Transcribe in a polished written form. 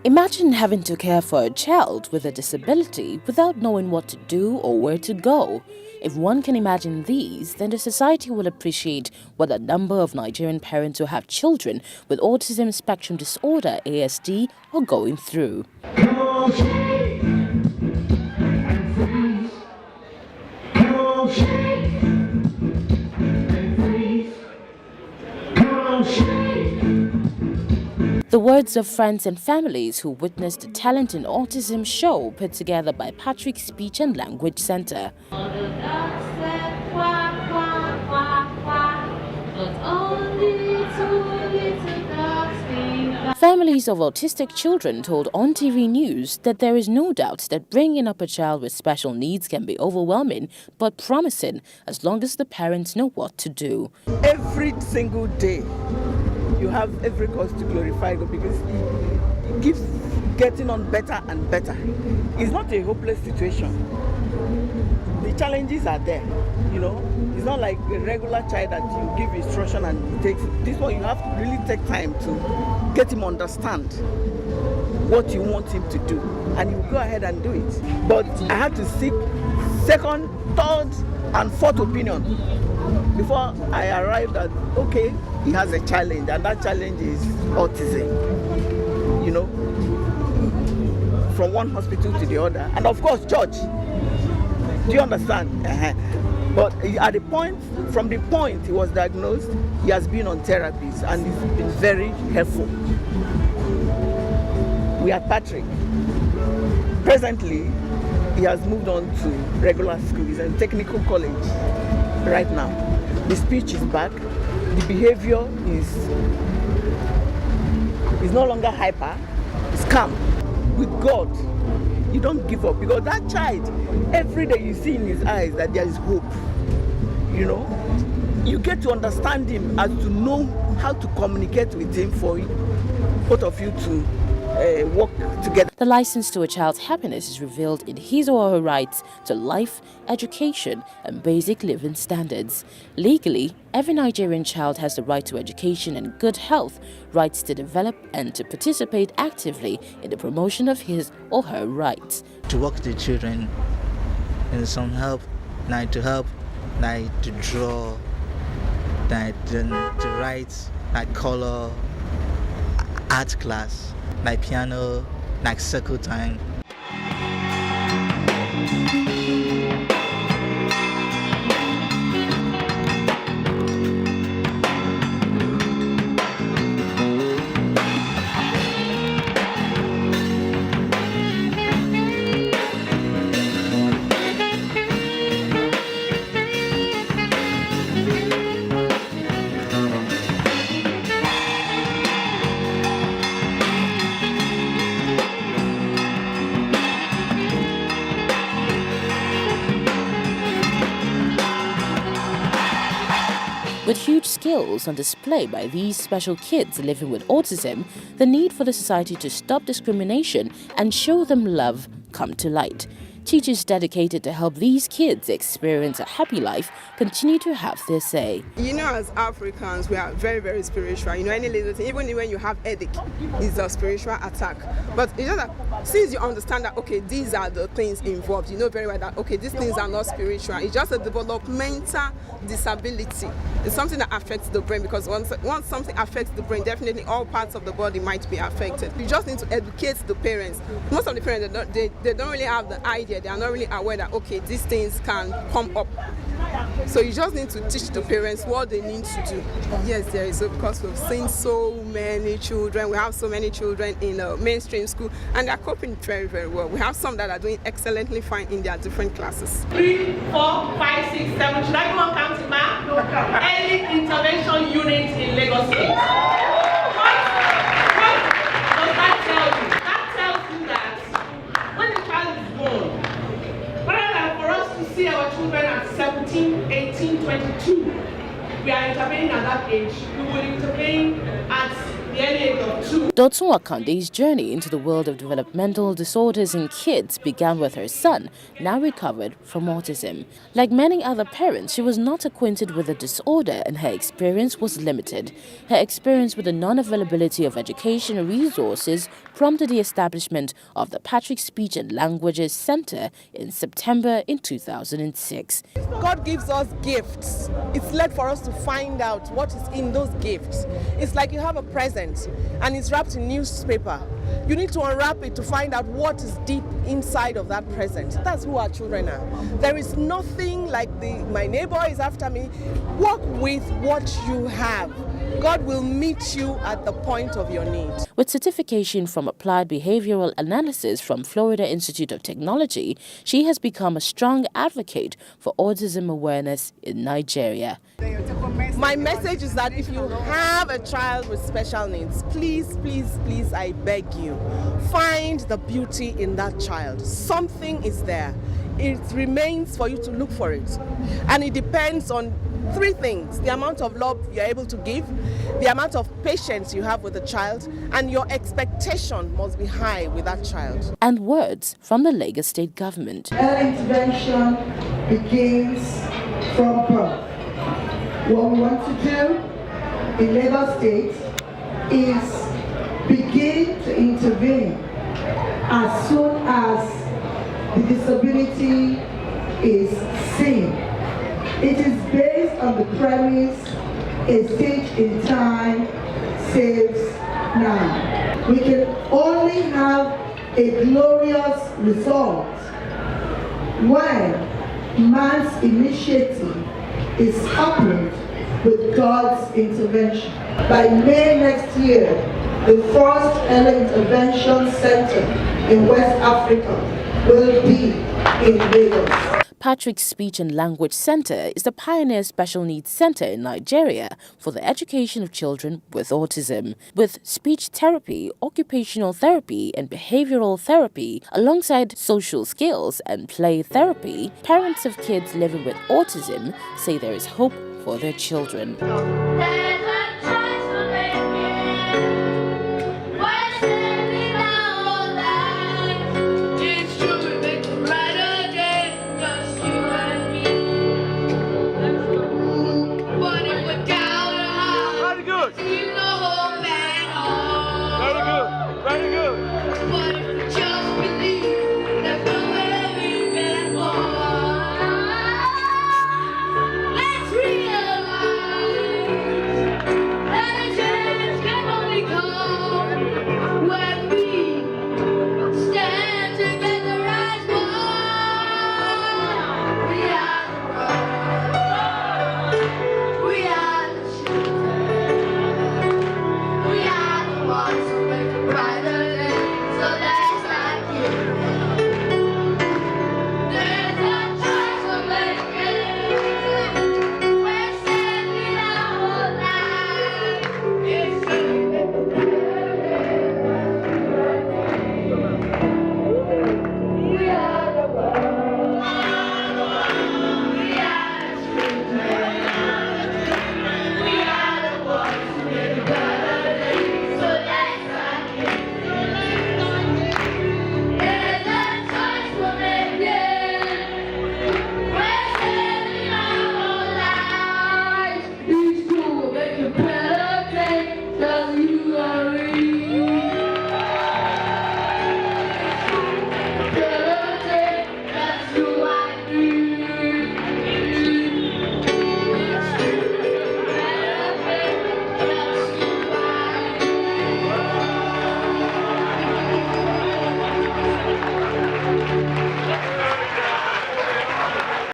Imagine having to care for a child with a disability without knowing what to do or where to go. If one can imagine these, then the society will appreciate what a number of Nigerian parents who have children with autism spectrum disorder (ASD) are going through. The words of friends and families who witnessed the Talent in Autism show put together by Patrick Speech and Language Center. Families of autistic children told On TV News that there is no doubt that bringing up a child with special needs can be overwhelming but promising as long as the parents know what to do. Every single day, you have every cause to glorify God because it keeps getting on better and better. It's not a hopeless situation. The challenges are there, you know. It's not like a regular child that you give instruction and he takes it. This one you have to really take time to get him understand what you want him to do, and you go ahead and do it. But I had to seek second, third, and fourth opinion before I arrived at, okay, he has a challenge, and that challenge is autism, you know, from one hospital to the other. And of course, George, do you understand? But at the point, from the point he was diagnosed, he has been on therapies and it's been very helpful. We are Patrick. Presently, he has moved on to regular school. He's in technical college right now. The speech is back. The behavior is no longer hyper. It's calm. With God, you don't give up, because that child, every day you see in his eyes that there is hope. You know, you get to understand him as to know how to communicate with him for both of you to work together. The license to a child's happiness is revealed in his or her rights to life, education, and basic living standards. Legally, every Nigerian child has the right to education and good health, rights to develop and to participate actively in the promotion of his or her rights. To work with the children and some help, like to help, like to draw, like to write, like color, art class, like piano, like circle time. With huge skills on display by these special kids living with autism, the need for the society to stop discrimination and show them love come to light. Teachers dedicated to help these kids experience a happy life continue to have their say. You know, as Africans, we are very, very spiritual. You know, any little thing, even when you have headache, is a spiritual attack. But it's just that since you understand that, okay, these are the things involved, you know very well that, okay, these things are not spiritual. It's just a developmental disability. It's something that affects the brain, because once something affects the brain, definitely all parts of the body might be affected. You just need to educate the parents. Most of the parents, they don't really have the idea. They are not really aware that, okay, these things can come up. So you just need to teach the parents what they need to do. Yes, there is, because we've seen so many children. We have so many children in mainstream school, and they're coping very, very well. We have some that are doing excellently fine in their different classes. 3, 4, 5, 6, 7. Should I come on counting, ma'am? Early intervention unit in Lagos State. What does that tell you? That tells you that when the child is born, rather than for us to see our children at 17, 18, 22, we are intervening at that age. We will intervene at the early age of 2. Dotun Akande's journey into the world of developmental disorders in kids began with her son, now recovered from autism. Like many other parents, she was not acquainted with the disorder and her experience was limited. Her experience with the non-availability of educational resources prompted the establishment of the Patrick Speech and Languages Center in September in 2006. God gives us gifts. It's led for us to find out what is in those gifts. It's like you have a present and it's wrapped in newspaper. You need to unwrap it to find out what is deep inside of that present. That's who our children are. There is nothing like my neighbor is after me. Work with what you have. God will meet you at the point of your need. With certification from Applied Behavioral Analysis from Florida Institute of Technology, she has become a strong advocate for autism awareness in Nigeria. My message is that if you have a child with special needs, please, please, please, I beg you, find the beauty in that child. Something is there. It remains for you to look for it. And it depends on 3 things: the amount of love you're able to give, the amount of patience you have with the child, and your expectation must be high with that child. And words from the Lagos State government. Early intervention begins from birth. What we want to do in Lagos State is begin to intervene as soon as the disability is seen. It is based on the premise, a stage in time saves now. We can only have a glorious result when man's initiative is coupled with God's intervention. By May next year, the first early intervention center in West Africa will be in Lagos. Patrick Speech and Language Center is the pioneer special needs center in Nigeria for the education of children with autism. With speech therapy, occupational therapy, and behavioral therapy, alongside social skills and play therapy, parents of kids living with autism say there is hope for their children.